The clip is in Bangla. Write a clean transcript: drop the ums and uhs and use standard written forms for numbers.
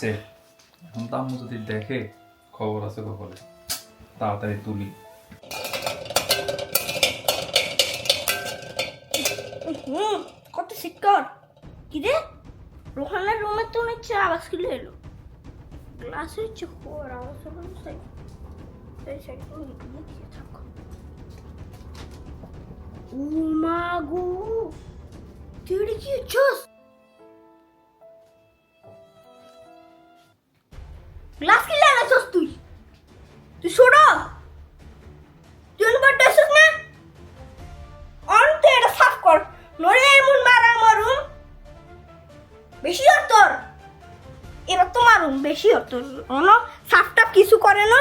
সেট। এখন তো আম্মু যদি দেখে খবর আছে কপালে, তাড়াতাড়ি তুলি। কত সিকিউর কি রে? রোহানের রুমে তো হচ্ছে আওয়াজ কিলো এলো, গ্লাস হচ্ছে খোর আওয়াজ হলো সাই এই সাইড করে দিয়ে থাকো। ও মা গো, তুই কি হচ্ছস? গ্লাস কি লাগাছস তুই? তুই ছোড়ো, তুই অনুবার দেশস না? অন্তে এটা সাফ কর, নরে এমন মারা মারুম বেশি হর তোর। এবার তো মারুম বেশি হর তোর। সাফ টাফ কিছু করে না।